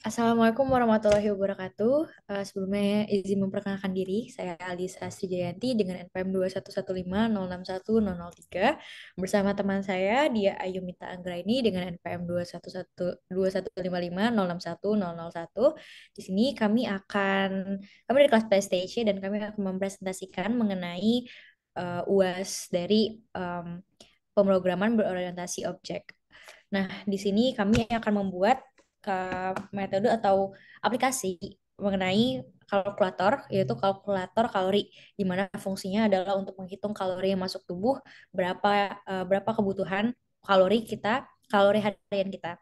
Assalamualaikum warahmatullahi wabarakatuh. Sebelumnya izin memperkenalkan diri, saya Alisa Srijayanti dengan NPM 21150610003 bersama teman saya dia Ayumita Anggraini dengan NPM 2112155061001. Di sini kami dari kelas PlayStation dan kami akan mempresentasikan mengenai UAS dari pemrograman berorientasi objek. Nah, di sini kami akan membuat ke metode atau aplikasi mengenai kalkulator, yaitu kalkulator kalori, di mana fungsinya adalah untuk menghitung kalori yang masuk tubuh, berapa kebutuhan kalori harian kita.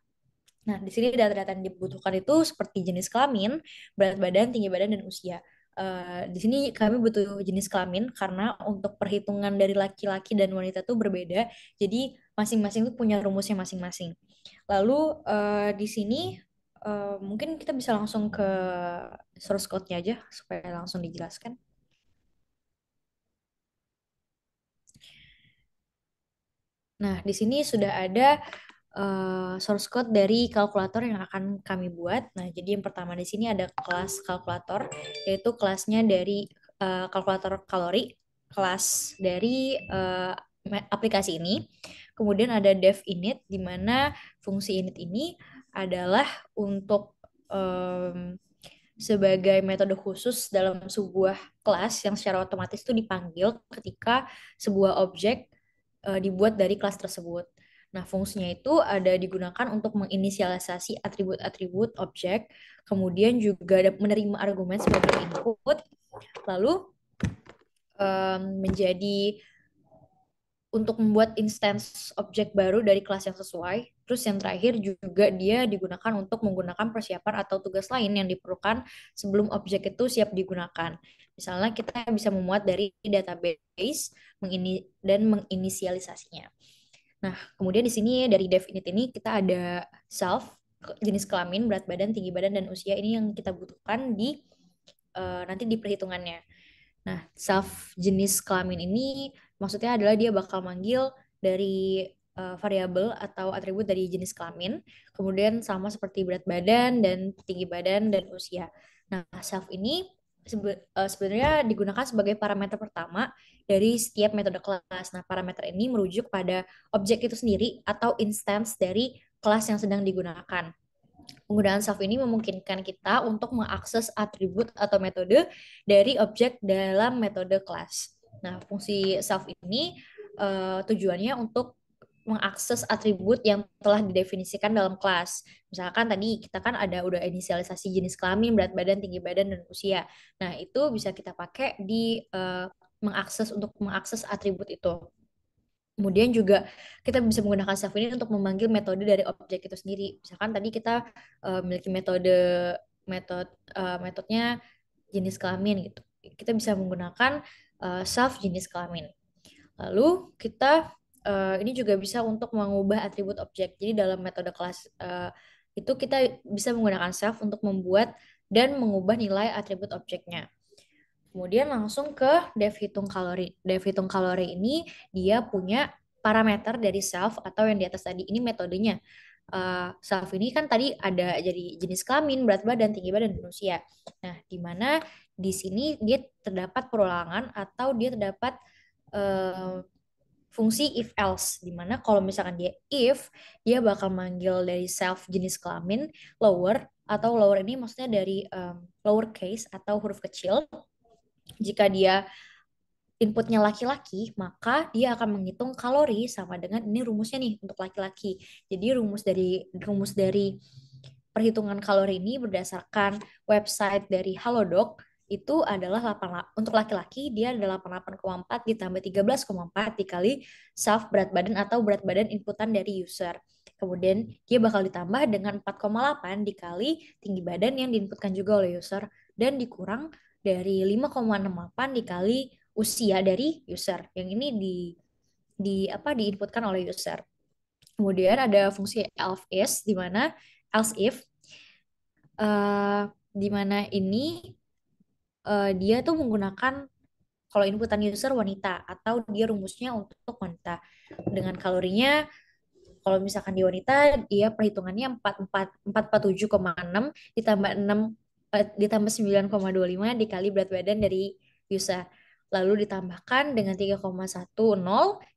Nah, di sini data-data yang dibutuhkan itu seperti jenis kelamin, berat badan, tinggi badan, dan usia. Di sini kami butuh jenis kelamin karena untuk perhitungan dari laki-laki dan wanita itu berbeda. Jadi masing-masing itu punya rumusnya masing-masing. Lalu di sini mungkin kita bisa langsung ke source code-nya aja supaya langsung dijelaskan. Nah, di sini sudah ada source code dari kalkulator yang akan kami buat. Nah, jadi yang pertama di sini ada kelas kalkulator, yaitu kelasnya dari kalkulator kalori, kelas dari aplikasi ini. Kemudian ada dev init, di mana fungsi init ini adalah untuk sebagai metode khusus dalam sebuah kelas yang secara otomatis itu dipanggil ketika sebuah objek dibuat dari kelas tersebut. Nah, fungsinya itu ada digunakan untuk menginisialisasi atribut-atribut objek, kemudian juga ada menerima argumen sebagai input, lalu menjadi untuk membuat instance objek baru dari kelas yang sesuai. Terus yang terakhir juga dia digunakan untuk menggunakan persiapan atau tugas lain yang diperlukan sebelum objek itu siap digunakan. Misalnya kita bisa memuat dari database dan menginisialisasinya. Nah, kemudian di sini dari definite ini kita ada self, jenis kelamin, berat badan, tinggi badan, dan usia ini yang kita butuhkan di nanti di perhitungannya. Nah, self jenis kelamin ini maksudnya adalah dia bakal manggil dari variabel atau atribut dari jenis kelamin, kemudian sama seperti berat badan dan tinggi badan dan usia. Nah, self ini sebenarnya digunakan sebagai parameter pertama dari setiap metode kelas. Nah, parameter ini merujuk pada objek itu sendiri atau instance dari kelas yang sedang digunakan. Penggunaan self ini memungkinkan kita untuk mengakses atribut atau metode dari objek dalam metode kelas. Nah, fungsi self ini tujuannya untuk mengakses atribut yang telah didefinisikan dalam kelas. Misalkan tadi kita kan ada udah inisialisasi jenis kelamin, berat badan, tinggi badan, dan usia. Nah, itu bisa kita pakai di mengakses atribut itu. Kemudian juga kita bisa menggunakan self ini untuk memanggil metode dari objek itu sendiri. Misalkan tadi kita memiliki metodenya jenis kelamin gitu. Kita bisa menggunakan self jenis kelamin. Lalu kita ini juga bisa untuk mengubah atribut objek. Jadi dalam metode kelas itu kita bisa menggunakan self untuk membuat dan mengubah nilai atribut objeknya. Kemudian langsung ke dev hitung kalori. Dev hitung kalori ini dia punya parameter dari self atau yang di atas tadi ini metodenya. Self ini kan tadi ada jadi jenis kelamin, berat badan, tinggi badan, dan usia. Nah, di mana di sini dia terdapat perulangan atau dia terdapat uh, fungsi if else, di mana kalau misalkan dia if, dia bakal manggil dari self jenis kelamin lower, atau lower ini maksudnya dari lower case atau huruf kecil. Jika dia inputnya laki-laki, maka dia akan menghitung kalori sama dengan ini rumusnya nih untuk laki-laki. Jadi rumus dari perhitungan kalori ini berdasarkan website dari Halodoc itu adalah 8, untuk laki-laki dia adalah 88,4 ditambah 13,4 dikali self berat badan atau berat badan inputan dari user. Kemudian dia bakal ditambah dengan 4,8 dikali tinggi badan yang diinputkan juga oleh user dan dikurang dari 5,68 dikali usia dari user. Yang ini diinputkan oleh user. Kemudian ada fungsi else is di mana else if di mana ini dia tuh menggunakan kalau inputan user wanita atau dia rumusnya untuk wanita dengan kalorinya Kalau misalkan di wanita, dia perhitungannya 447,6 ditambah ditambah 9,25 dikali berat badan dari user. Lalu ditambahkan dengan 3,10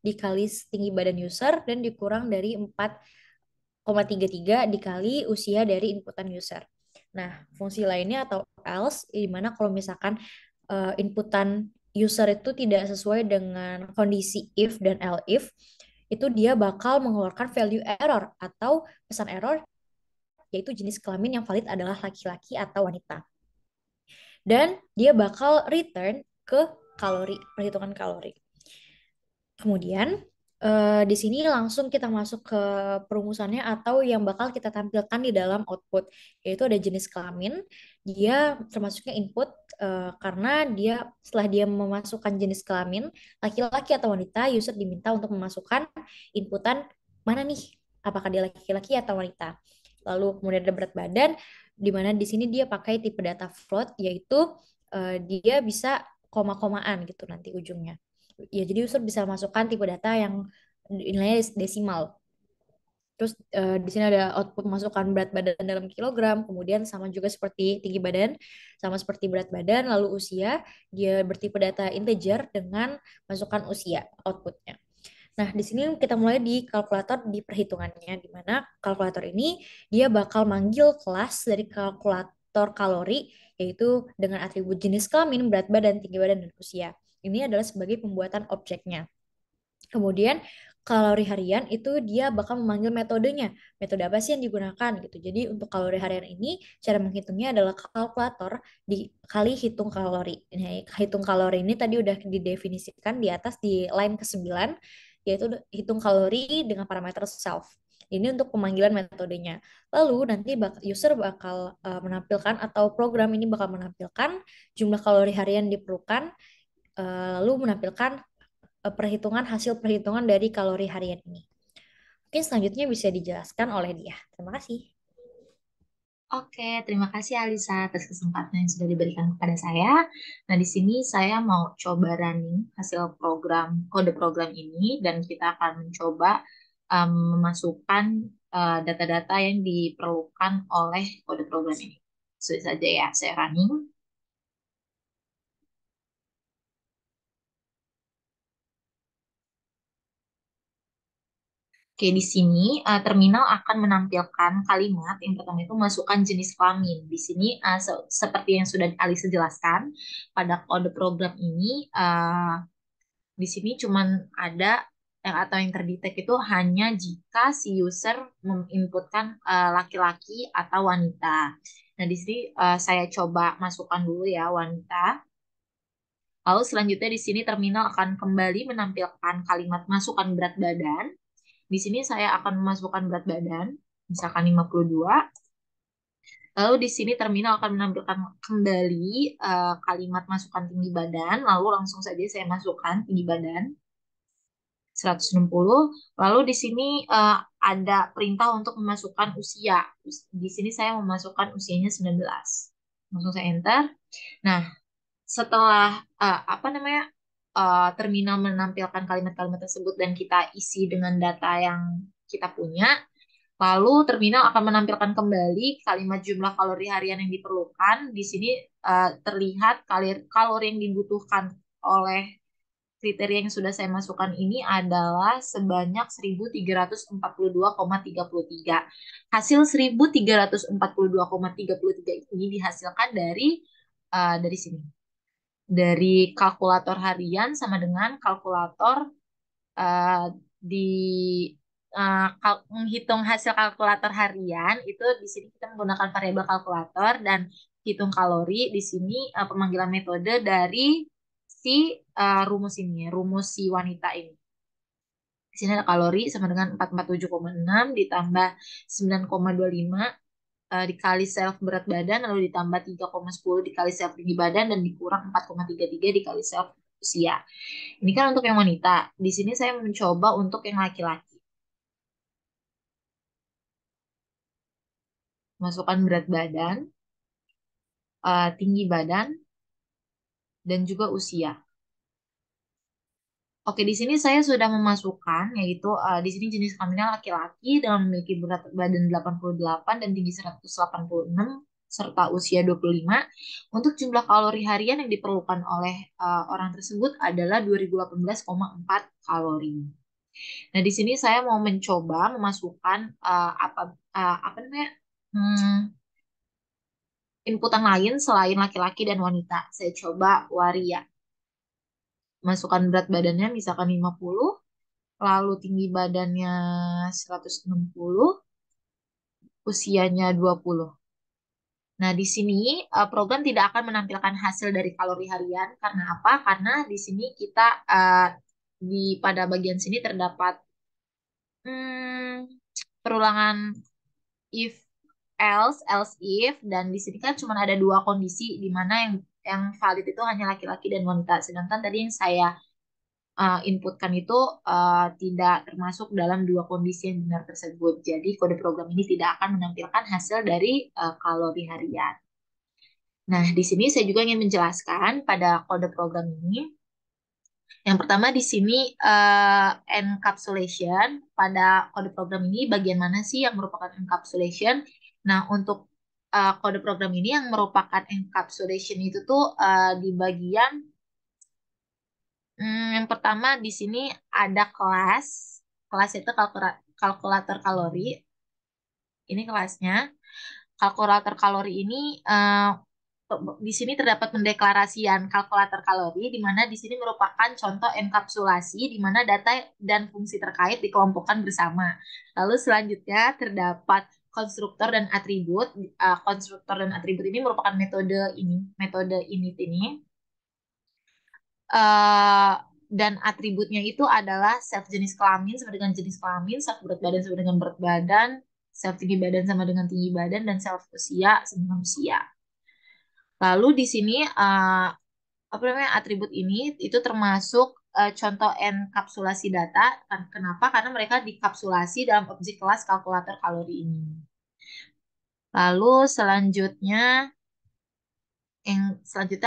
dikali tinggi badan user dan dikurang dari 4,33 dikali usia dari inputan user. Nah, fungsi lainnya atau else, di mana kalau misalkan inputan user itu tidak sesuai dengan kondisi if dan else, itu dia bakal mengeluarkan value error atau pesan error, yaitu jenis kelamin yang valid adalah laki-laki atau wanita. Dan dia bakal return ke kalori, perhitungan kalori. Kemudian di sini langsung kita masuk ke perumusannya atau yang bakal kita tampilkan di dalam output, yaitu ada jenis kelamin. Dia termasuknya input karena dia setelah dia memasukkan jenis kelamin laki-laki atau wanita, user diminta untuk memasukkan inputan mana nih, apakah dia laki-laki atau wanita. Lalu kemudian ada berat badan, di mana di sini dia pakai tipe data float, yaitu dia bisa koma-komaan gitu nanti ujungnya. Ya, jadi user bisa masukkan tipe data yang nilainya desimal. Terus di sini ada output masukkan berat badan dalam kilogram, kemudian sama juga seperti tinggi badan, sama seperti berat badan, lalu usia, dia bertipe data integer dengan masukkan usia outputnya. Nah, di sini kita mulai di kalkulator di perhitungannya, di mana kalkulator ini dia bakal manggil kelas dari kalkulator kalori, yaitu dengan atribut jenis kelamin, berat badan, tinggi badan, dan usia. Ini adalah sebagai pembuatan objeknya. Kemudian kalori harian itu dia bakal memanggil metodenya. Metode apa sih yang digunakan gitu. Jadi untuk kalori harian ini cara menghitungnya adalah kalkulator dikali hitung kalori. Nah, hitung kalori ini tadi udah didefinisikan di atas di line ke-9, yaitu hitung kalori dengan parameter self. Ini untuk pemanggilan metodenya. Lalu nanti user bakal menampilkan atau program ini bakal menampilkan jumlah kalori harian diperlukan, lalu menampilkan perhitungan hasil perhitungan dari kalori harian ini. Mungkin selanjutnya bisa dijelaskan oleh dia. Terima kasih. Oke, terima kasih Alisa atas kesempatan yang sudah diberikan kepada saya. Nah, di sini saya mau coba running hasil program, kode program ini, dan kita akan mencoba memasukkan data-data yang diperlukan oleh kode program ini. Sesuai saja ya, saya running. Oke, di sini terminal akan menampilkan kalimat yang pertama itu masukkan jenis kelamin. Di sini seperti yang sudah Alisa jelaskan, pada kode program ini di sini cuman ada yang atau yang terdetek itu hanya jika si user menginputkan laki-laki atau wanita. Nah, di sini saya coba masukkan dulu ya wanita. Lalu selanjutnya di sini terminal akan kembali menampilkan kalimat masukkan berat badan. Di sini saya akan memasukkan berat badan, misalkan 52. Lalu di sini terminal akan menampilkan kembali kalimat masukkan tinggi badan. Lalu langsung saja saya masukkan tinggi badan 160. Lalu di sini ada perintah untuk memasukkan usia. Di sini saya memasukkan usianya 19. Langsung saya enter. Nah, setelah apa namanya terminal menampilkan kalimat-kalimat tersebut dan kita isi dengan data yang kita punya, lalu terminal akan menampilkan kembali kalimat jumlah kalori harian yang diperlukan. Di sini terlihat kalori yang dibutuhkan oleh kriteria yang sudah saya masukkan ini adalah sebanyak 1342,33. Hasil 1342,33 ini dihasilkan dari sini. Dari kalkulator harian sama dengan kalkulator uh, di menghitung hasil kalkulator harian itu di sini kita menggunakan variabel kalkulator dan hitung kalori di sini pemanggilan metode dari si rumus ini, rumus si wanita ini. Di sini ada kalori sama dengan 447,6 ditambah 9,25 dikali self berat badan, lalu ditambah 3,10 dikali self tinggi badan, dan dikurang 4,33 dikali self usia. Ini kan untuk yang wanita. Di sini saya mencoba untuk yang laki-laki. Masukkan berat badan, tinggi badan, dan juga usia. Oke, di sini saya sudah memasukkan, yaitu di sini jenis kelaminnya laki-laki dengan memiliki berat badan 88 dan tinggi 186 serta usia 25. Untuk jumlah kalori harian yang diperlukan oleh orang tersebut adalah 2018,4 kalori. Nah, di sini saya mau mencoba memasukkan apa namanya? hmm, inputan lain selain laki-laki dan wanita. Saya coba waria. Masukkan berat badannya misalkan 50, lalu tinggi badannya 160, usianya 20. Nah, di sini program tidak akan menampilkan hasil dari kalori harian. Karena apa? Karena di sini kita di pada bagian sini terdapat hmm, perulangan if else, else if, dan di sini kan cuma ada dua kondisi di mana yang valid itu hanya laki-laki dan wanita. Sedangkan tadi yang saya inputkan itu tidak termasuk dalam dua kondisi yang benar tersebut. Jadi kode program ini tidak akan menampilkan hasil dari kalori harian. Nah, di sini saya juga ingin menjelaskan pada kode program ini. Yang pertama di sini encapsulation. Pada kode program ini bagian mana sih yang merupakan encapsulation? Nah, untuk kode program ini yang merupakan encapsulation itu tuh di bagian yang pertama di sini ada kelas. Kelas itu kalkulator kalori. Ini kelasnya. Kalkulator kalori ini di sini terdapat pendeklarasian kalkulator kalori, di mana di sini merupakan contoh enkapsulasi, di mana data dan fungsi terkait dikelompokkan bersama. Lalu selanjutnya terdapat konstruktor dan atribut. Konstruktor dan atribut ini merupakan metode init ini. eh, dan atributnya itu adalah self jenis kelamin sama dengan jenis kelamin, self berat badan sama dengan berat badan, self tinggi badan sama dengan tinggi badan, dan self usia sama dengan usia. Lalu di sini apa namanya atribut ini itu termasuk contoh enkapsulasi data. Kenapa? Karena mereka dikapsulasi dalam objek kelas kalkulator kalori ini. Lalu selanjutnya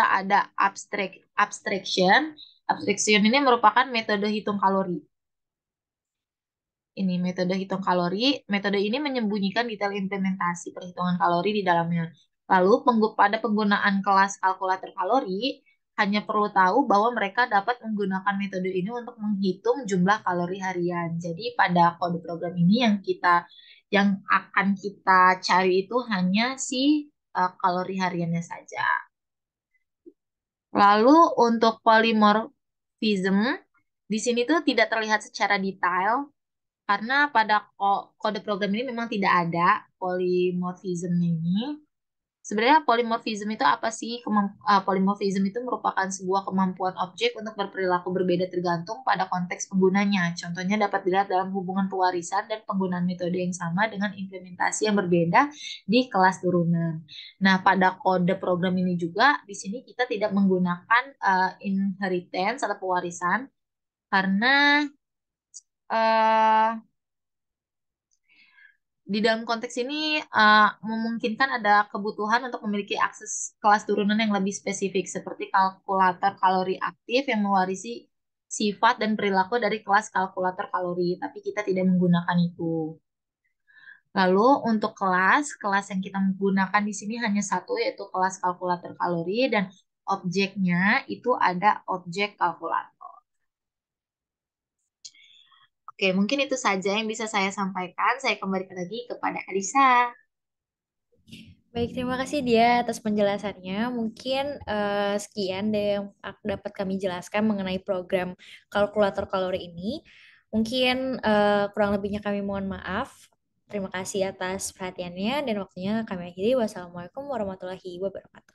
ada abstraction. Abstraction ini merupakan metode hitung kalori. Ini metode hitung kalori. Metode ini menyembunyikan detail implementasi perhitungan kalori di dalamnya. Lalu pada penggunaan kelas kalkulator kalori hanya perlu tahu bahwa mereka dapat menggunakan metode ini untuk menghitung jumlah kalori harian. Jadi pada kode program ini yang akan kita cari itu hanya si kalori hariannya saja. Lalu untuk polymorphism di sini tuh tidak terlihat secara detail karena pada kode program ini memang tidak ada polymorphism ini. Sebenarnya polymorphism itu apa sih? Polymorphism itu merupakan sebuah kemampuan objek untuk berperilaku berbeda tergantung pada konteks penggunanya. Contohnya dapat dilihat dalam hubungan pewarisan dan penggunaan metode yang sama dengan implementasi yang berbeda di kelas turunan. Nah, pada kode program ini juga di sini kita tidak menggunakan inheritance atau pewarisan karena eh, di dalam konteks ini memungkinkan ada kebutuhan untuk memiliki akses kelas turunan yang lebih spesifik seperti kalkulator kalori aktif yang mewarisi sifat dan perilaku dari kelas kalkulator kalori, tapi kita tidak menggunakan itu. Lalu untuk kelas yang kita menggunakan di sini hanya satu yaitu kelas kalkulator kalori dan objeknya itu ada objek kalkulator. Oke, mungkin itu saja yang bisa saya sampaikan. Saya kembalikan lagi kepada Alisa. Baik, terima kasih dia atas penjelasannya. Mungkin sekian deh yang dapat kami jelaskan mengenai program kalkulator kalori ini. Mungkin kurang lebihnya kami mohon maaf. Terima kasih atas perhatiannya dan waktunya kami akhiri. Wassalamualaikum warahmatullahi wabarakatuh.